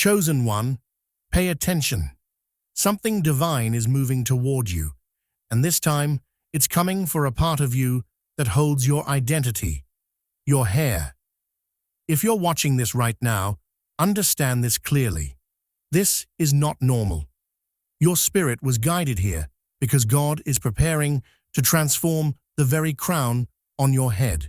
Chosen one, pay attention. Something divine is moving toward you, and this time it's coming for a part of you that holds your identity, your hair. If you're watching this right now, understand this clearly. This is not normal. Your spirit was guided here because God is preparing to transform the very crown on your head.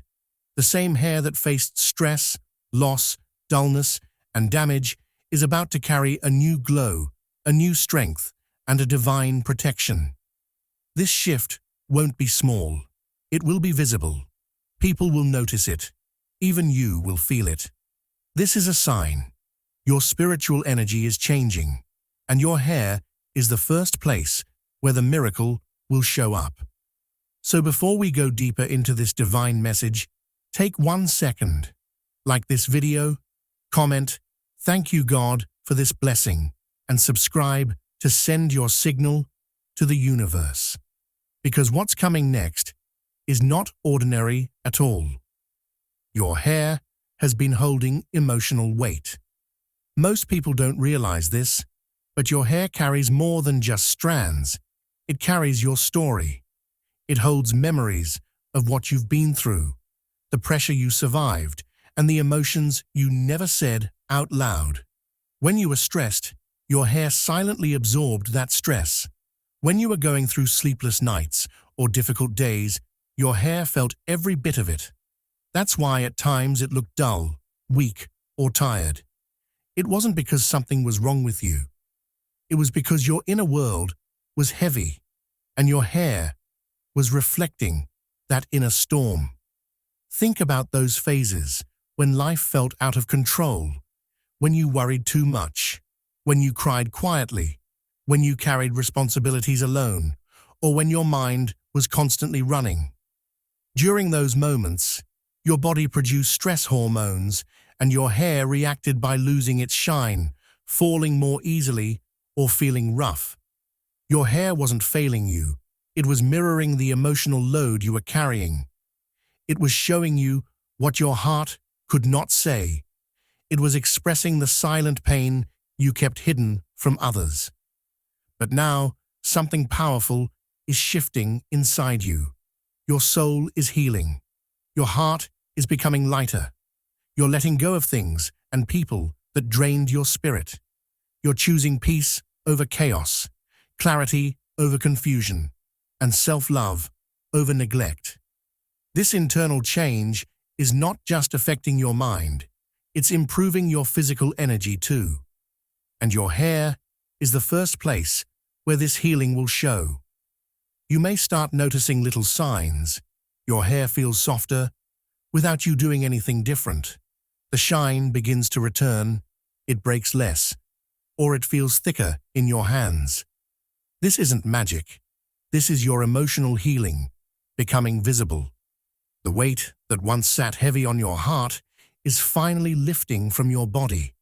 The same hair that faced stress, loss, dullness, and damage is about to carry a new glow, a new strength, and a divine protection. This shift won't be small. It will be visible. People will notice it. Even you will feel it. This is a sign. Your spiritual energy is changing, and your hair is the first place where the miracle will show up. So before we go deeper into this divine message, take 1 second. Like this video, comment, "Thank you, God, for this blessing," and subscribe to send your signal to the universe. Because what's coming next is not ordinary at all. Your hair has been holding emotional weight. Most people don't realize this, but your hair carries more than just strands. It carries your story. It holds memories of what you've been through, the pressure you survived, and the emotions you never said out loud. When you were stressed, your hair silently absorbed that stress. When you were going through sleepless nights or difficult days, your hair felt every bit of it. That's why at times it looked dull, weak, or tired. It wasn't because something was wrong with you. It was because your inner world was heavy, and your hair was reflecting that inner storm. Think about those phases when life felt out of control, when you worried too much, when you cried quietly, when you carried responsibilities alone, or when your mind was constantly running. During those moments, your body produced stress hormones, and your hair reacted by losing its shine, falling more easily, or feeling rough. Your hair wasn't failing you. It was mirroring the emotional load you were carrying. It was showing you what your heart could not say. It was expressing the silent pain you kept hidden from others. But now, something powerful is shifting inside you. Your soul is healing. Your heart is becoming lighter. You're letting go of things and people that drained your spirit. You're choosing peace over chaos, clarity over confusion, and self-love over neglect. This internal change is not just affecting your mind, it's improving your physical energy too. And your hair is the first place where this healing will show. You may start noticing little signs. Your hair feels softer without you doing anything different. The shine begins to return, it breaks less, or it feels thicker in your hands. This isn't magic. This is your emotional healing, becoming visible. The weight that once sat heavy on your heart is finally lifting from your body.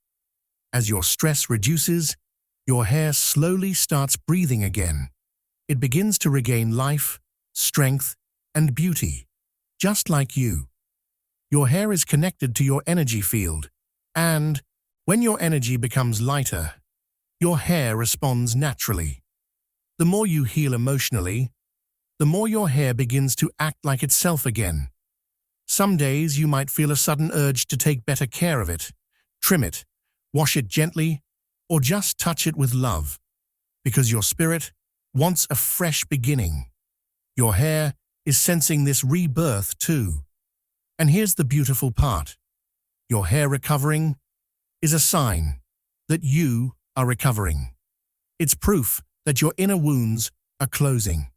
As your stress reduces, your hair slowly starts breathing again. It begins to regain life, strength, and beauty, just like you. Your hair is connected to your energy field, and when your energy becomes lighter, your hair responds naturally. The more you heal emotionally, the more your hair begins to act like itself again. Some days you might feel a sudden urge to take better care of it, trim it, wash it gently, or just touch it with love, because your spirit wants a fresh beginning. Your hair is sensing this rebirth too. And here's the beautiful part. Your hair recovering is a sign that you are recovering. It's proof that your inner wounds are closing.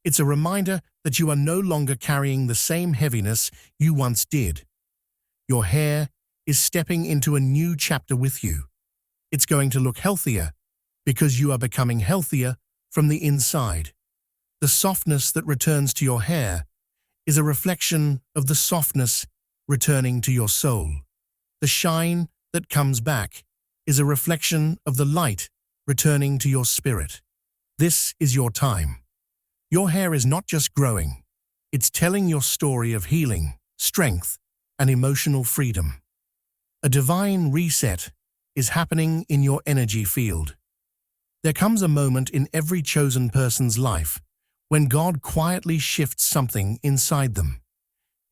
It's a reminder that you are no longer carrying the same heaviness you once did. Your hair is stepping into a new chapter with you. It's going to look healthier because you are becoming healthier from the inside. The softness that returns to your hair is a reflection of the softness returning to your soul. The shine that comes back is a reflection of the light returning to your spirit. This is your time. Your hair is not just growing, it's telling your story of healing, strength, and emotional freedom. A divine reset is happening in your energy field. There comes a moment in every chosen person's life when God quietly shifts something inside them.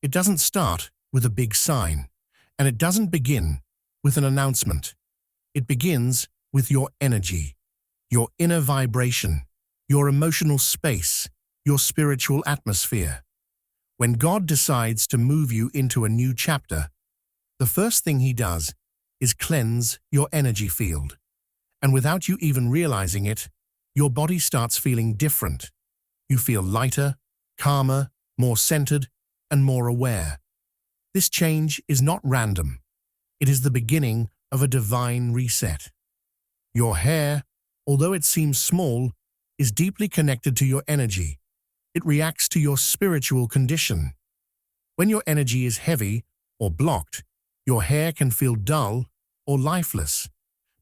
It doesn't start with a big sign, and it doesn't begin with an announcement. It begins with your energy, your inner vibration, your emotional space, your spiritual atmosphere. When God decides to move you into a new chapter, the first thing He does is cleanse your energy field. And without you even realizing it, your body starts feeling different. You feel lighter, calmer, more centered, and more aware. This change is not random. It is the beginning of a divine reset. Your hair, although it seems small, is deeply connected to your energy. It reacts to your spiritual condition. When your energy is heavy or blocked, your hair can feel dull or lifeless.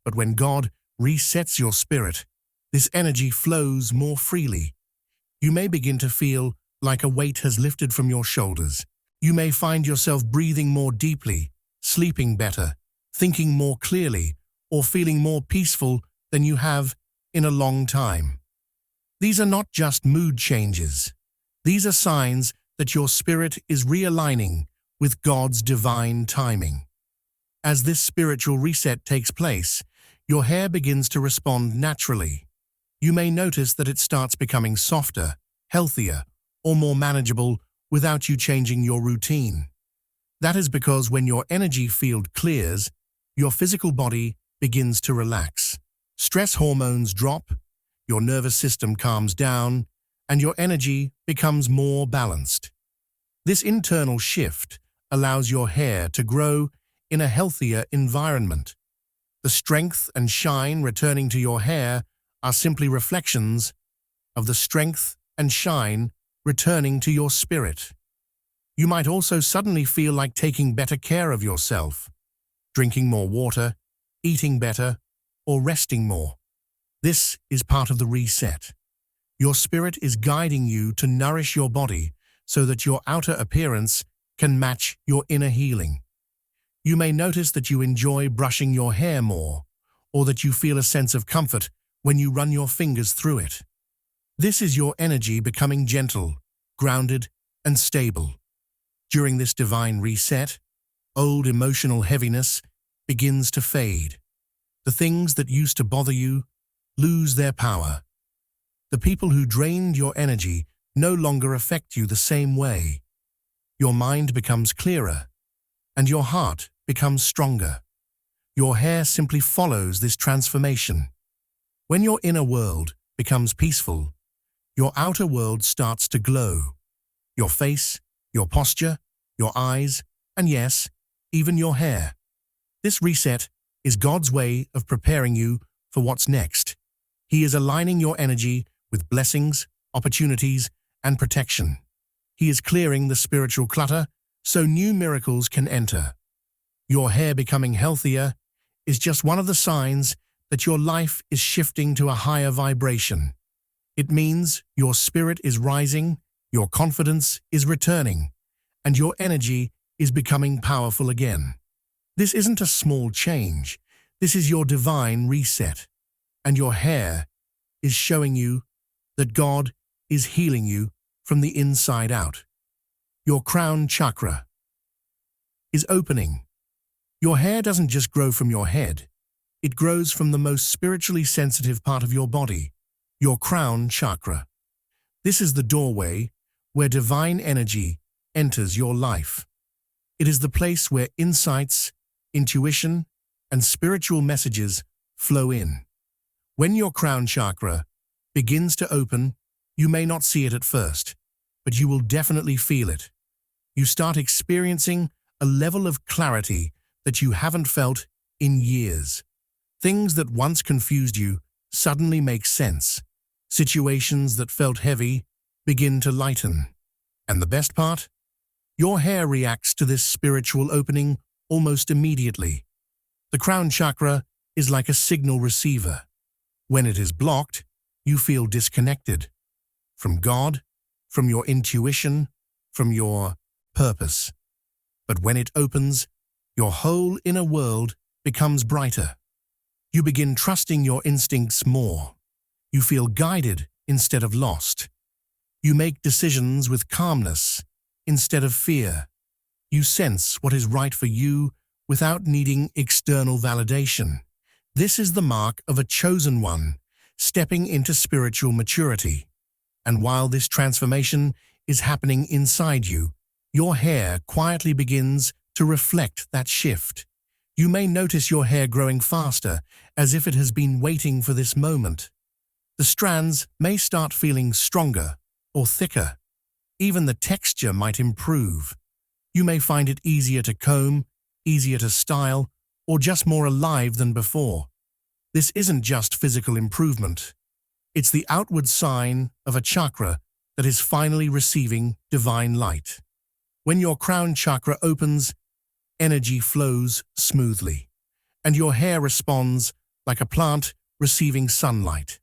But when God resets your spirit, this energy flows more freely. You may begin to feel like a weight has lifted from your shoulders. You may find yourself breathing more deeply, sleeping better, thinking more clearly, or feeling more peaceful than you have in a long time. These are not just mood changes. These are signs that your spirit is realigning with God's divine timing. As this spiritual reset takes place, your hair begins to respond naturally. You may notice that it starts becoming softer, healthier, or more manageable without you changing your routine. That is because when your energy field clears, your physical body begins to relax. Stress hormones drop, your nervous system calms down, and your energy becomes more balanced. This internal shift allows your hair to grow in a healthier environment. The strength and shine returning to your hair are simply reflections of the strength and shine returning to your spirit. You might also suddenly feel like taking better care of yourself, drinking more water, eating better, or resting more. This is part of the reset. Your spirit is guiding you to nourish your body so that your outer appearance can match your inner healing. You may notice that you enjoy brushing your hair more, or that you feel a sense of comfort when you run your fingers through it. This is your energy becoming gentle, grounded, and stable. During this divine reset, old emotional heaviness begins to fade. The things that used to bother you lose their power. The people who drained your energy no longer affect you the same way. Your mind becomes clearer, and your heart becomes stronger. Your hair simply follows this transformation. When your inner world becomes peaceful, your outer world starts to glow. Your face, your posture, your eyes, and yes, even your hair. This reset is God's way of preparing you for what's next. He is aligning your energy with blessings, opportunities, and protection. He is clearing the spiritual clutter so new miracles can enter. Your hair becoming healthier is just one of the signs that your life is shifting to a higher vibration. It means your spirit is rising, your confidence is returning, and your energy is becoming powerful again. This isn't a small change. This is your divine reset, and your hair is showing you that God is healing you from the inside out. Your crown chakra is opening. Your hair doesn't just grow from your head. It grows from the most spiritually sensitive part of your body, your crown chakra. This is the doorway where divine energy enters your life. It is the place where insights, intuition, and spiritual messages flow in. When your crown chakra begins to open, you may not see it at first, but you will definitely feel it. You start experiencing a level of clarity that you haven't felt in years. Things that once confused you suddenly make sense. Situations that felt heavy begin to lighten. And the best part? Your hair reacts to this spiritual opening almost immediately. The crown chakra is like a signal receiver. When it is blocked, you feel disconnected from God, from your intuition, from your purpose. But when it opens, your whole inner world becomes brighter. You begin trusting your instincts more. You feel guided instead of lost. You make decisions with calmness instead of fear. You sense what is right for you without needing external validation. This is the mark of a chosen one, stepping into spiritual maturity. And while this transformation is happening inside you, your hair quietly begins to reflect that shift. You may notice your hair growing faster, as if it has been waiting for this moment. The strands may start feeling stronger or thicker. Even the texture might improve. You may find it easier to comb, easier to style, or just more alive than before. This isn't just physical improvement. It's the outward sign of a chakra that is finally receiving divine light. When your crown chakra opens, energy flows smoothly, and your hair responds like a plant receiving sunlight.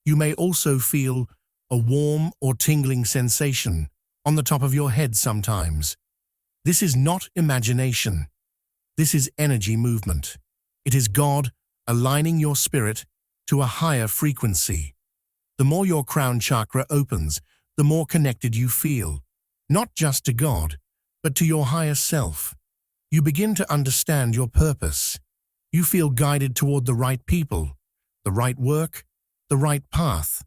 You may also feel a warm or tingling sensation on the top of your head sometimes. This is not imagination. This is energy movement. It is God aligning your spirit to a higher frequency. The more your crown chakra opens, the more connected you feel, not just to God, but to your higher self. You begin to understand your purpose. You feel guided toward the right people, the right work, the right path.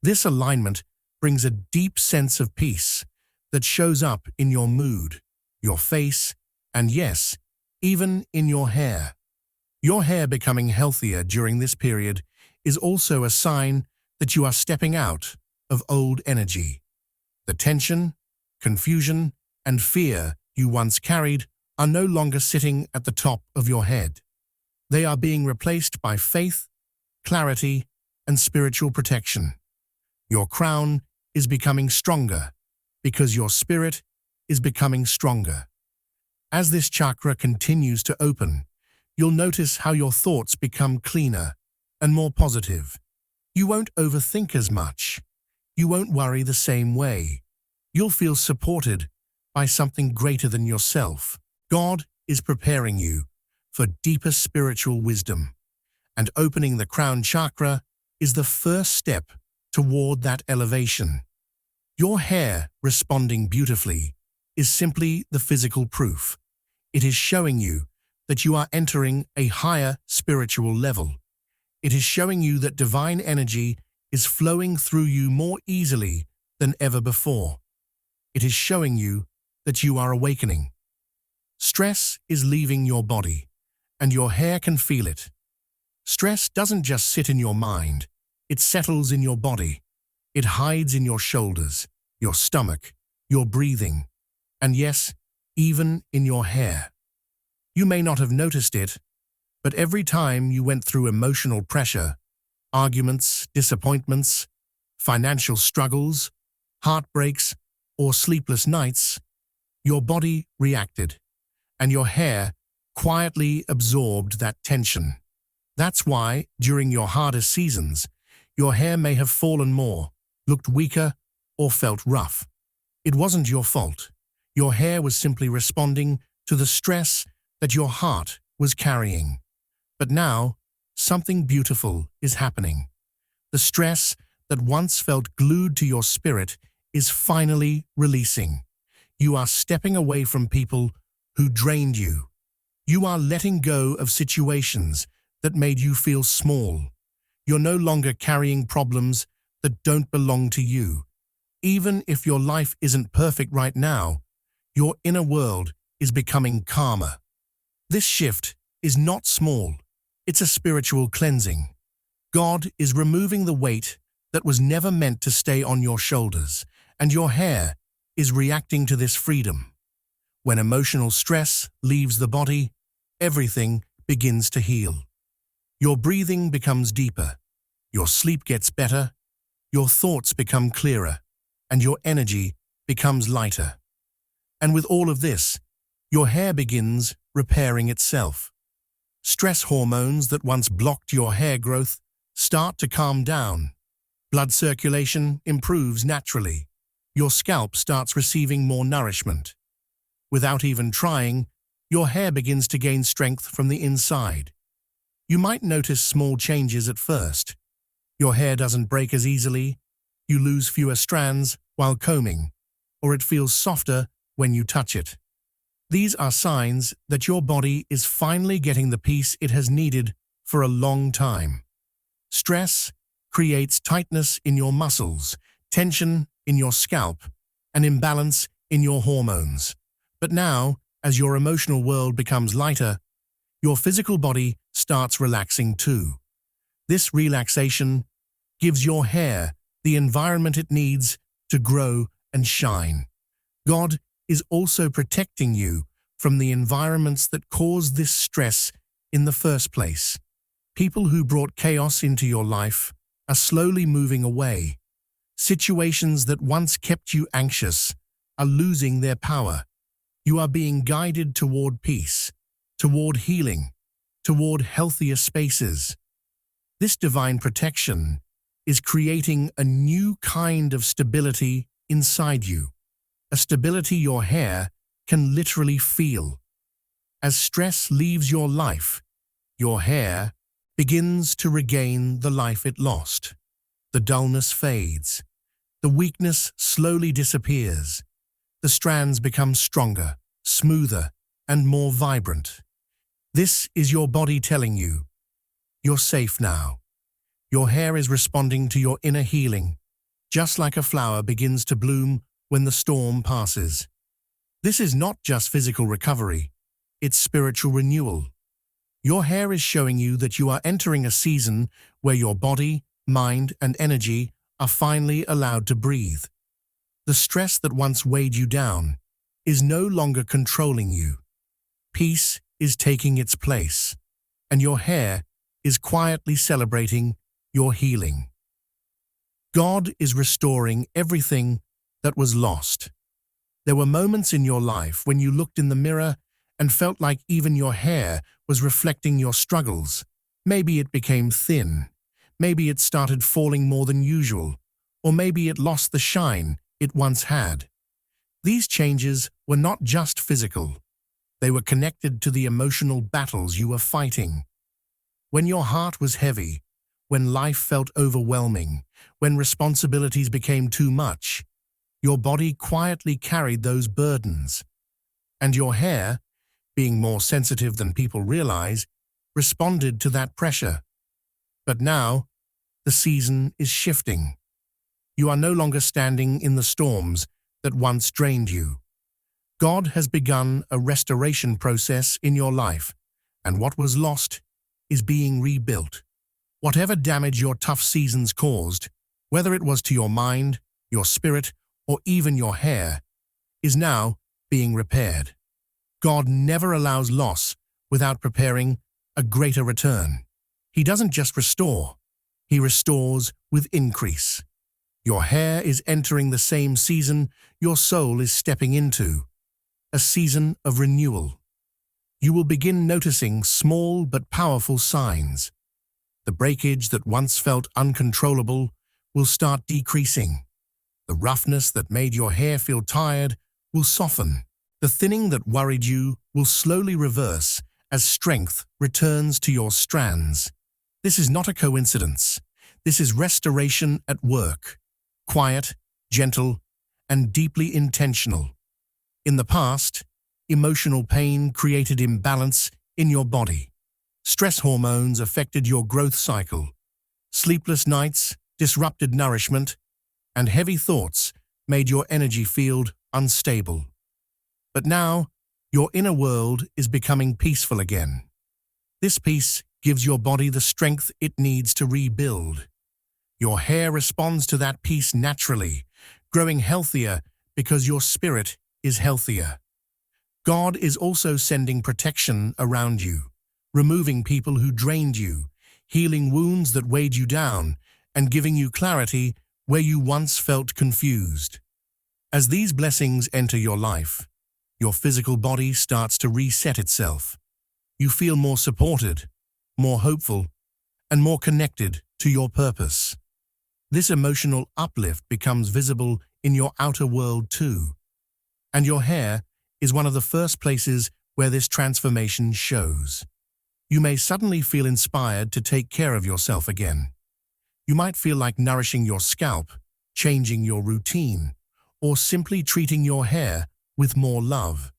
This alignment brings a deep sense of peace that shows up in your mood, your face, and yes, even in your hair. Your hair becoming healthier during this period is also a sign that you are stepping out of old energy. The tension, confusion, and fear you once carried are no longer sitting at the top of your head. They are being replaced by faith, clarity, and spiritual protection. Your crown is becoming stronger because your spirit is becoming stronger. As this chakra continues to open, you'll notice how your thoughts become cleaner and more positive. You won't overthink as much. You won't worry the same way. You'll feel supported by something greater than yourself. God is preparing you for deeper spiritual wisdom, and opening the crown chakra is the first step toward that elevation. Your hair responding beautifully is simply the physical proof. It is showing you that you are entering a higher spiritual level. It is showing you that divine energy is flowing through you more easily than ever before. It is showing you that you are awakening. Stress is leaving your body, and your hair can feel it. Stress doesn't just sit in your mind, it settles in your body. It hides in your shoulders, your stomach, your breathing, and yes, even in your hair. You may not have noticed it, but every time you went through emotional pressure, arguments, disappointments, financial struggles, heartbreaks, or sleepless nights, your body reacted, and your hair quietly absorbed that tension. That's why, during your hardest seasons, your hair may have fallen more, looked weaker, or felt rough. It wasn't your fault. Your hair was simply responding to the stress that your heart was carrying. But now, something beautiful is happening. The stress that once felt glued to your spirit is finally releasing. You are stepping away from people who drained you. You are letting go of situations that made you feel small. You're no longer carrying problems that don't belong to you. Even if your life isn't perfect right now, your inner world is becoming calmer. This shift is not small. It's a spiritual cleansing. God is removing the weight that was never meant to stay on your shoulders, and your hair is reacting to this freedom. When emotional stress leaves the body, everything begins to heal. Your breathing becomes deeper, your sleep gets better, your thoughts become clearer, and your energy becomes lighter. And with all of this, your hair begins repairing itself. Stress hormones that once blocked your hair growth start to calm down. Blood circulation improves naturally. Your scalp starts receiving more nourishment. Without even trying, your hair begins to gain strength from the inside. You might notice small changes at first. Your hair doesn't break as easily, you lose fewer strands while combing, or it feels softer when you touch it. These are signs that your body is finally getting the peace it has needed for a long time. Stress creates tightness in your muscles, tension in your scalp, and imbalance in your hormones. But now, as your emotional world becomes lighter, your physical body starts relaxing too. This relaxation gives your hair the environment it needs to grow and shine. God is also protecting you from the environments that cause this stress in the first place. People who brought chaos into your life are slowly moving away. Situations that once kept you anxious are losing their power. You are being guided toward peace, toward healing, toward healthier spaces. This divine protection is creating a new kind of stability inside you, a stability your hair can literally feel. As stress leaves your life, your hair begins to regain the life it lost. The dullness fades. The weakness slowly disappears. The strands become stronger, smoother, and more vibrant. This is your body telling you, you're safe now. Your hair is responding to your inner healing, just like a flower begins to bloom when the storm passes. This is not just physical recovery, it's spiritual renewal. Your hair is showing you that you are entering a season where your body, mind, and energy are finally allowed to breathe. The stress that once weighed you down is no longer controlling you. Peace is taking its place, and your hair is quietly celebrating your healing. God is restoring everything that was lost. There were moments in your life when you looked in the mirror and felt like even your hair was reflecting your struggles. Maybe it became thin. Maybe it started falling more than usual. Or maybe it lost the shine it once had. These changes were not just physical. They were connected to the emotional battles you were fighting. When your heart was heavy, when life felt overwhelming, when responsibilities became too much, your body quietly carried those burdens. And your hair, being more sensitive than people realize, responded to that pressure. But now, the season is shifting. You are no longer standing in the storms that once drained you. God has begun a restoration process in your life, and what was lost is being rebuilt. Whatever damage your tough seasons caused, whether it was to your mind, your spirit, or even your hair, is now being repaired. God never allows loss without preparing a greater return. He doesn't just restore, He restores with increase. Your hair is entering the same season your soul is stepping into, a season of renewal. You will begin noticing small but powerful signs. The breakage that once felt uncontrollable will start decreasing. The roughness that made your hair feel tired will soften. The thinning that worried you will slowly reverse as strength returns to your strands. This is not a coincidence. This is restoration at work. Quiet, gentle, and deeply intentional. In the past, emotional pain created imbalance in your body. Stress hormones affected your growth cycle. Sleepless nights disrupted nourishment, and heavy thoughts made your energy field unstable. But now, your inner world is becoming peaceful again. This peace gives your body the strength it needs to rebuild. Your hair responds to that peace naturally, growing healthier because your spirit is healthier. God is also sending protection around you, removing people who drained you, healing wounds that weighed you down, and giving you clarity where you once felt confused. As these blessings enter your life, your physical body starts to reset itself. You feel more supported, more hopeful, and more connected to your purpose. This emotional uplift becomes visible in your outer world too. And your hair is one of the first places where this transformation shows. You may suddenly feel inspired to take care of yourself again. You might feel like nourishing your scalp, changing your routine, or simply treating your hair with more love.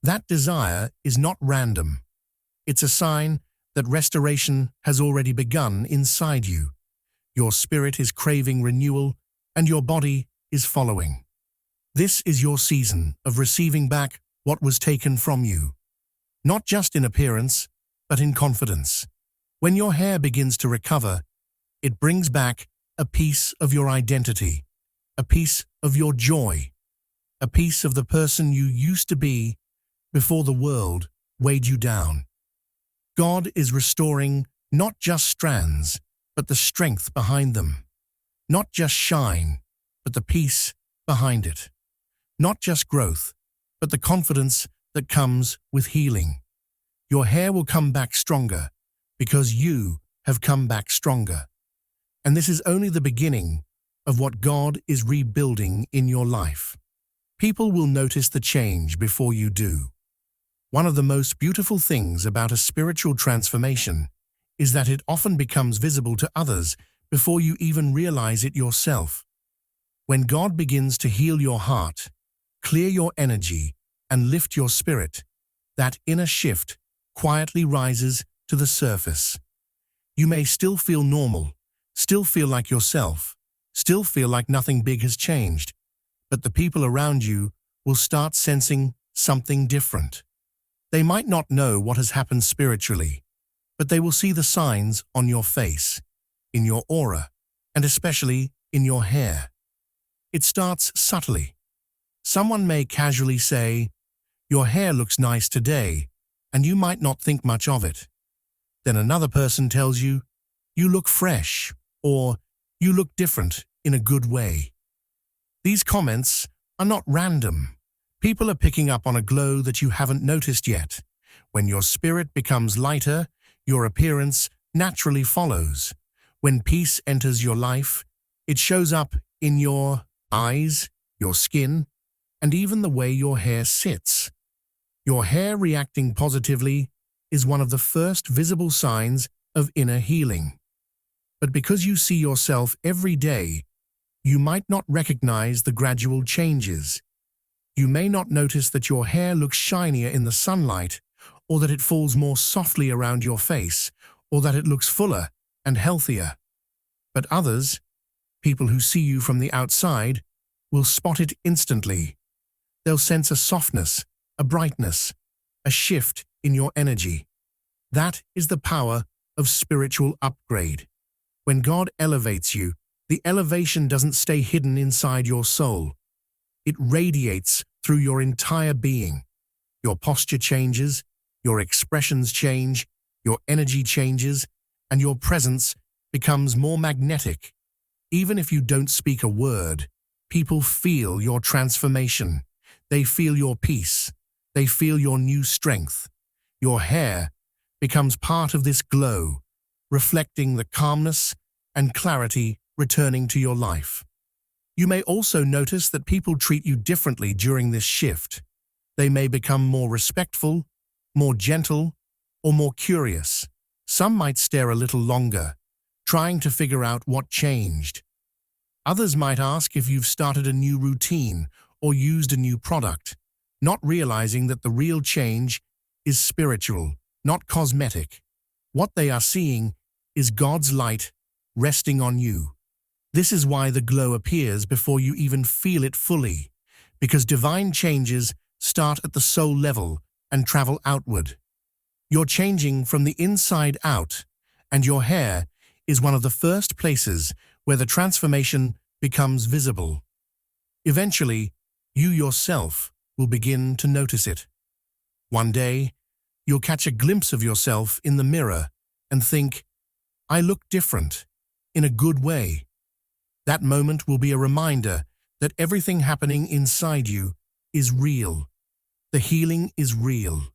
That desire is not random. It's a sign that restoration has already begun inside you. Your spirit is craving renewal, and your body is following. This is your season of receiving back what was taken from you. Not just in appearance, but in confidence. When your hair begins to recover, it brings back a piece of your identity, a piece of your joy, a piece of the person you used to be before the world weighed you down. God is restoring not just strands, but the strength behind them. Not just shine, but the peace behind it. Not just growth, but the confidence that comes with healing. Your hair will come back stronger because you have come back stronger. And this is only the beginning of what God is rebuilding in your life. People will notice the change before you do. One of the most beautiful things about a spiritual transformation is that it often becomes visible to others before you even realize it yourself. When God begins to heal your heart, clear your energy, and lift your spirit, that inner shift quietly rises to the surface. You may still feel normal, still feel like yourself, still feel like nothing big has changed, but the people around you will start sensing something different. They might not know what has happened spiritually, but they will see the signs on your face, in your aura, and especially in your hair. It starts subtly. Someone may casually say, "Your hair looks nice today," and you might not think much of it. Then another person tells you, "You look fresh," or "You look different in a good way." These comments are not random. People are picking up on a glow that you haven't noticed yet. When your spirit becomes lighter, your appearance naturally follows. When peace enters your life, it shows up in your eyes, your skin, and even the way your hair sits. Your hair reacting positively is one of the first visible signs of inner healing. But because you see yourself every day, you might not recognize the gradual changes. You may not notice that your hair looks shinier in the sunlight, or that it falls more softly around your face, or that it looks fuller and healthier. But others, people who see you from the outside, will spot it instantly. They'll sense a softness, a brightness, a shift in your energy. That is the power of spiritual upgrade. When God elevates you, the elevation doesn't stay hidden inside your soul. It radiates through your entire being. Your posture changes, your expressions change, your energy changes, and your presence becomes more magnetic. Even if you don't speak a word, people feel your transformation. They feel your peace. They feel your new strength. Your hair becomes part of this glow, reflecting the calmness and clarity returning to your life. You may also notice that people treat you differently during this shift. They may become more respectful, more gentle, or more curious. Some might stare a little longer, trying to figure out what changed. Others might ask if you've started a new routine or used a new product, not realizing that the real change is spiritual, not cosmetic. What they are seeing is God's light resting on you. This is why the glow appears before you even feel it fully, because divine changes start at the soul level and travel outward. You're changing from the inside out, and your hair is one of the first places where the transformation becomes visible. Eventually, you yourself will begin to notice it. One day, you'll catch a glimpse of yourself in the mirror and think, "I look different, in a good way." That moment will be a reminder that everything happening inside you is real. The healing is real.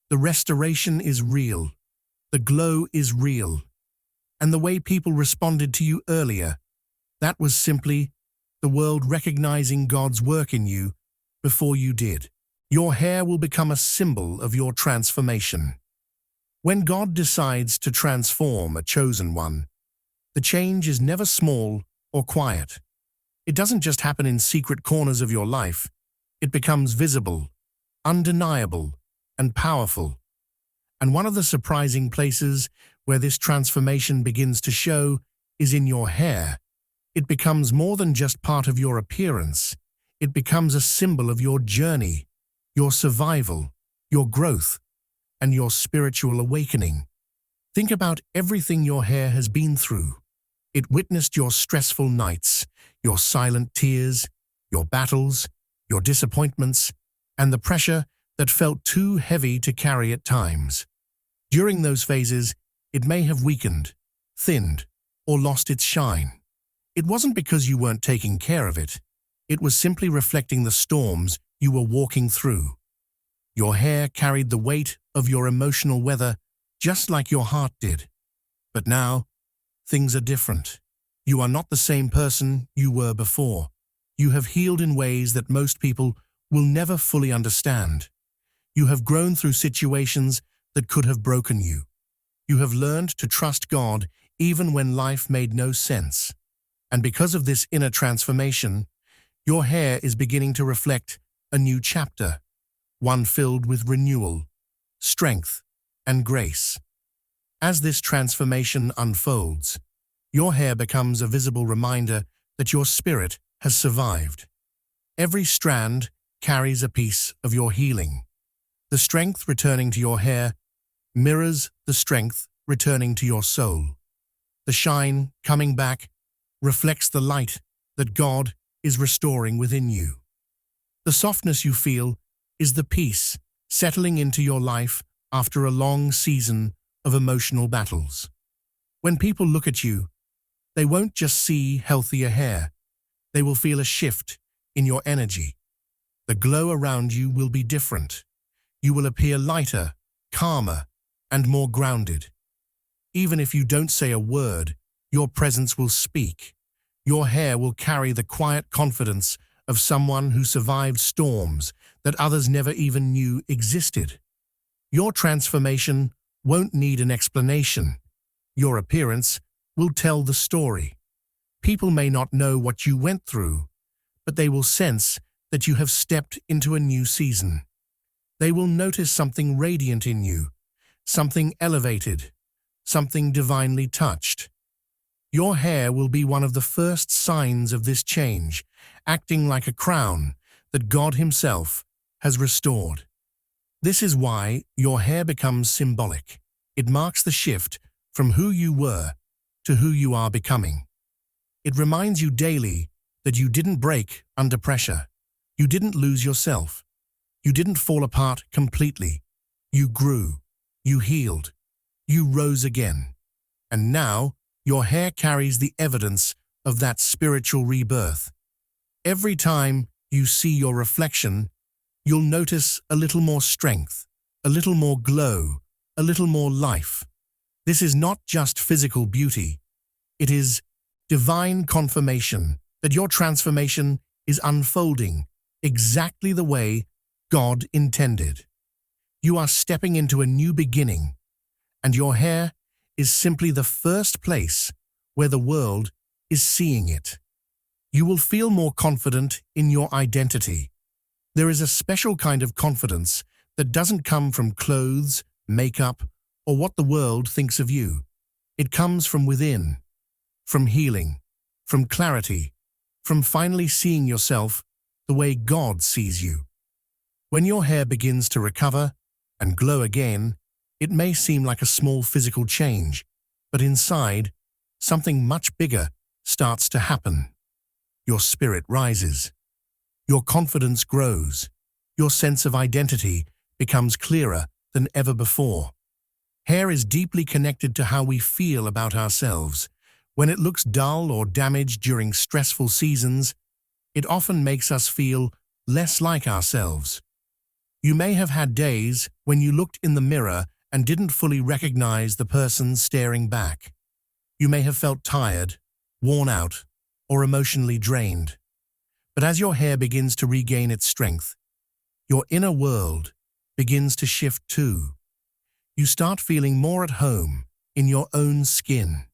The restoration is real. The glow is real. And the way people responded to you earlier, that was simply the world recognizing God's work in you before you did. Your hair will become a symbol of your transformation. When God decides to transform a chosen one, the change is never small or quiet. It doesn't just happen in secret corners of your life. It becomes visible, undeniable, and powerful. And one of the surprising places where this transformation begins to show is in your hair. It becomes more than just part of your appearance. It becomes a symbol of your journey, your survival, your growth, and your spiritual awakening. Think about everything your hair has been through. It witnessed your stressful nights, your silent tears, your battles, your disappointments, and the pressure that felt too heavy to carry at times. During those phases, it may have weakened, thinned, or lost its shine. It wasn't because you weren't taking care of it. It was simply reflecting the storms you were walking through. Your hair carried the weight of your emotional weather just like your heart did. But now, things are different. You are not the same person you were before. You have healed in ways that most people will never fully understand. You have grown through situations that could have broken you. You have learned to trust God even when life made no sense. And because of this inner transformation, your hair is beginning to reflect a new chapter, one filled with renewal, strength, and grace. As this transformation unfolds, your hair becomes a visible reminder that your spirit has survived. Every strand carries a piece of your healing. The strength returning to your hair mirrors the strength returning to your soul. The shine coming back reflects the light that God is restoring within you. The softness you feel is the peace settling into your life after a long season of emotional battles. When people look at you, they won't just see healthier hair. They will feel a shift in your energy. The glow around you will be different. You will appear lighter, calmer, and more grounded. Even if you don't say a word, your presence will speak. Your hair will carry the quiet confidence of someone who survived storms that others never even knew existed. Your transformation won't need an explanation. Your appearance will tell the story. People may not know what you went through, but they will sense that you have stepped into a new season. They will notice something radiant in you, something elevated, something divinely touched. Your hair will be one of the first signs of this change, acting like a crown that God Himself has restored. This is why your hair becomes symbolic. It marks the shift from who you were to who you are becoming. It reminds you daily that you didn't break under pressure. You didn't lose yourself. You didn't fall apart completely. You grew. You healed. You rose again. And now, your hair carries the evidence of that spiritual rebirth. Every time you see your reflection, you'll notice a little more strength, a little more glow, a little more life. This is not just physical beauty. It is divine confirmation that your transformation is unfolding exactly the way God intended. You are stepping into a new beginning, and your hair is simply the first place where the world is seeing it. You will feel more confident in your identity. There is a special kind of confidence that doesn't come from clothes, makeup, or what the world thinks of you. It comes from within, from healing, from clarity, from finally seeing yourself the way God sees you. When your hair begins to recover and glow again, it may seem like a small physical change, but inside, something much bigger starts to happen. Your spirit rises. Your confidence grows. Your sense of identity becomes clearer than ever before. Hair is deeply connected to how we feel about ourselves. When it looks dull or damaged during stressful seasons, it often makes us feel less like ourselves. You may have had days when you looked in the mirror and didn't fully recognize the person staring back. You may have felt tired, worn out, or emotionally drained. But as your hair begins to regain its strength, your inner world begins to shift too. You start feeling more at home in your own skin.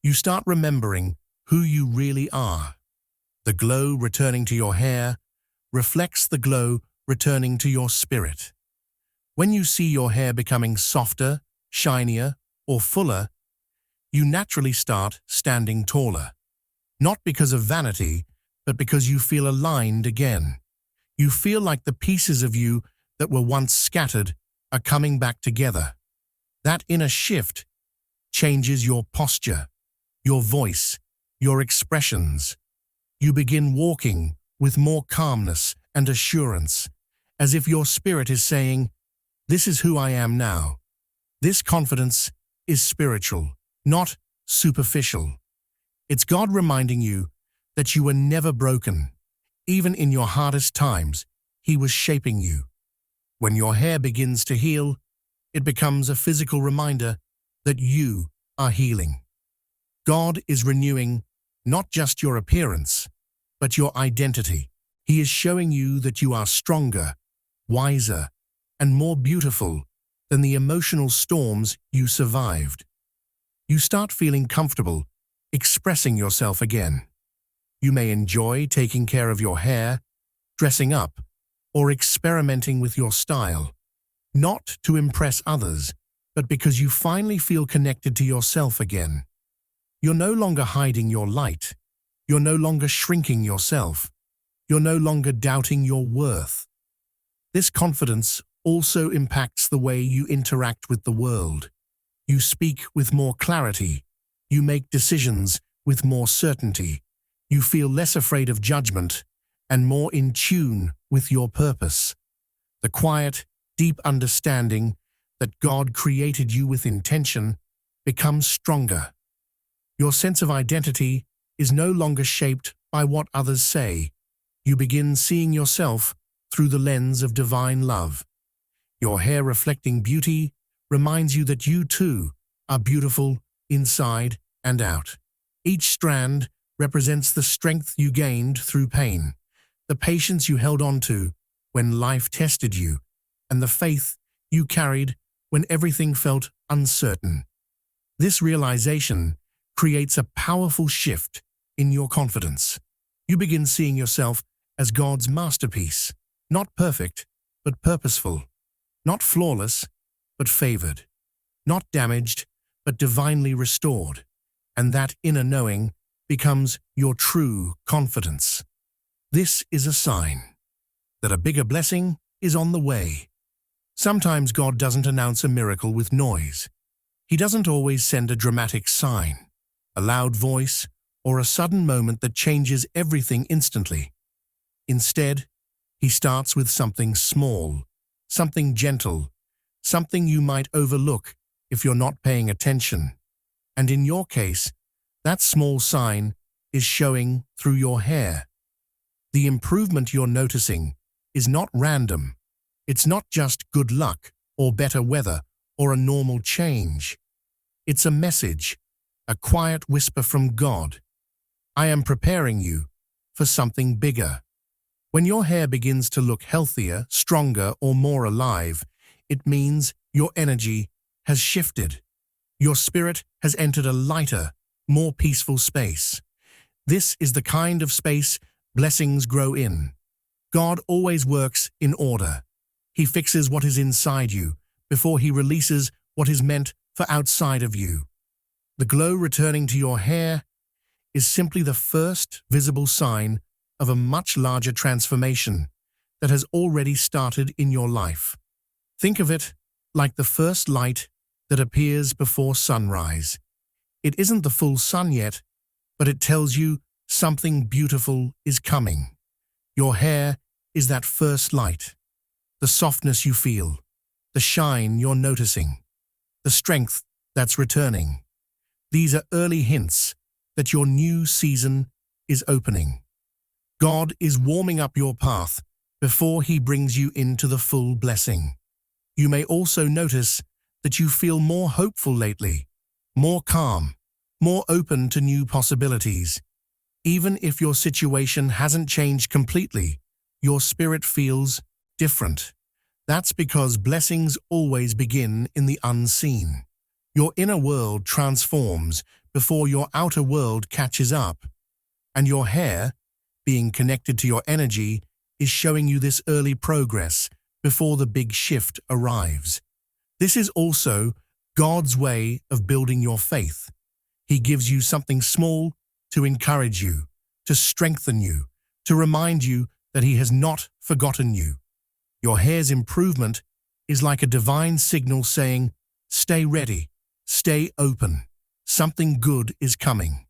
You start remembering who you really are. The glow returning to your hair reflects the glow returning to your spirit. When you see your hair becoming softer, shinier, or fuller, you naturally start standing taller. Not because of vanity, but because you feel aligned again. You feel like the pieces of you that were once scattered are coming back together. That inner shift changes your posture, your voice, your expressions. You begin walking with more calmness and assurance, as if your spirit is saying, "This is who I am now." This confidence is spiritual, not superficial. It's God reminding you that you were never broken. Even in your hardest times, He was shaping you. When your hair begins to heal, it becomes a physical reminder that you are healing. God is renewing not just your appearance, but your identity. He is showing you that you are stronger, wiser, and more beautiful than the emotional storms you survived. You start feeling comfortable expressing yourself again. You may enjoy taking care of your hair, dressing up, or experimenting with your style, not to impress others, but because you finally feel connected to yourself again. You're no longer hiding your light. You're no longer shrinking yourself. You're no longer doubting your worth. This confidence also impacts the way you interact with the world. You speak with more clarity. You make decisions with more certainty. You feel less afraid of judgment and more in tune with your purpose. The quiet, deep understanding that God created you with intention becomes stronger. Your sense of identity is no longer shaped by what others say. You begin seeing yourself through the lens of divine love. Your hair reflecting beauty reminds you that you too are beautiful inside and out. Each strand represents the strength you gained through pain, the patience you held on to when life tested you, and the faith you carried when everything felt uncertain. This realization creates a powerful shift in your confidence. You begin seeing yourself as God's masterpiece, not perfect, but purposeful, not flawless, but favored, not damaged, but divinely restored. And that inner knowing becomes your true confidence. This is a sign that a bigger blessing is on the way. Sometimes God doesn't announce a miracle with noise. He doesn't always send a dramatic sign, a loud voice, or a sudden moment that changes everything instantly. Instead, He starts with something small, something gentle, something you might overlook if you're not paying attention. And in your case, that small sign is showing through your hair. The improvement you're noticing is not random. It's not just good luck or better weather or a normal change. It's a message, a quiet whisper from God. I am preparing you for something bigger. When your hair begins to look healthier, stronger, or more alive, it means your energy has shifted. Your spirit has entered a lighter, more peaceful space. This is the kind of space blessings grow in. God always works in order. He fixes what is inside you before He releases what is meant for outside of you. The glow returning to your hair is simply the first visible sign of a much larger transformation that has already started in your life. Think of it like the first light that appears before sunrise. It isn't the full sun yet, but it tells you something beautiful is coming. Your hair is that first light. The softness you feel, the shine you're noticing, the strength that's returning. These are early hints that your new season is opening. God is warming up your path before He brings you into the full blessing. You may also notice that you feel more hopeful lately, more calm, more open to new possibilities. Even if your situation hasn't changed completely, your spirit feels different. That's because blessings always begin in the unseen. Your inner world transforms before your outer world catches up, and your hair, being connected to your energy, is showing you this early progress before the big shift arrives. This is also God's way of building your faith. He gives you something small to encourage you, to strengthen you, to remind you that He has not forgotten you. Your hair's improvement is like a divine signal saying, "Stay ready, stay open, something good is coming."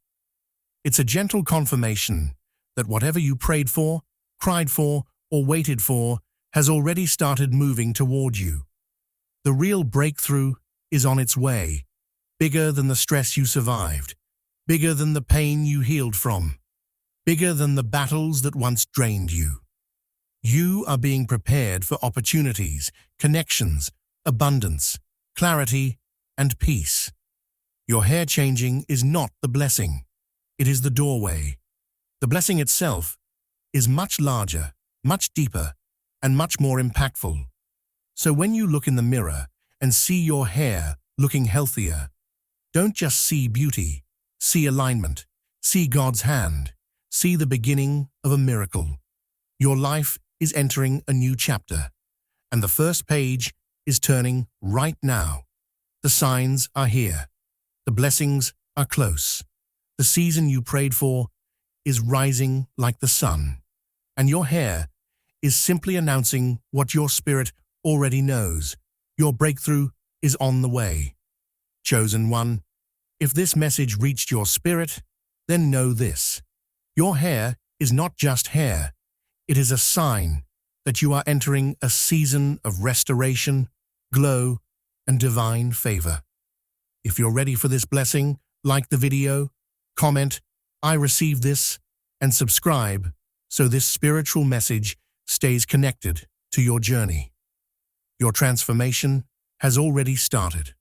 It's a gentle confirmation that whatever you prayed for, cried for, or waited for has already started moving toward you. The real breakthrough is on its way, bigger than the stress you survived, bigger than the pain you healed from, bigger than the battles that once drained you. You are being prepared for opportunities, connections, abundance, clarity, and peace. Your hair changing is not the blessing. It is the doorway. The blessing itself is much larger, much deeper, and much more impactful. So when you look in the mirror and see your hair looking healthier, don't just see beauty, see alignment, see God's hand, see the beginning of a miracle. Your life is entering a new chapter, and the first page is turning right now. The signs are here. The blessings are close. The season you prayed for is rising like the sun, and your hair is simply announcing what your spirit already knows. Your breakthrough is on the way. Chosen one, if this message reached your spirit, then know this. Your hair is not just hair. It is a sign that you are entering a season of restoration, glow, and divine favor. If you're ready for this blessing, like the video, comment, "I received this," and subscribe so this spiritual message stays connected to your journey. Your transformation has already started.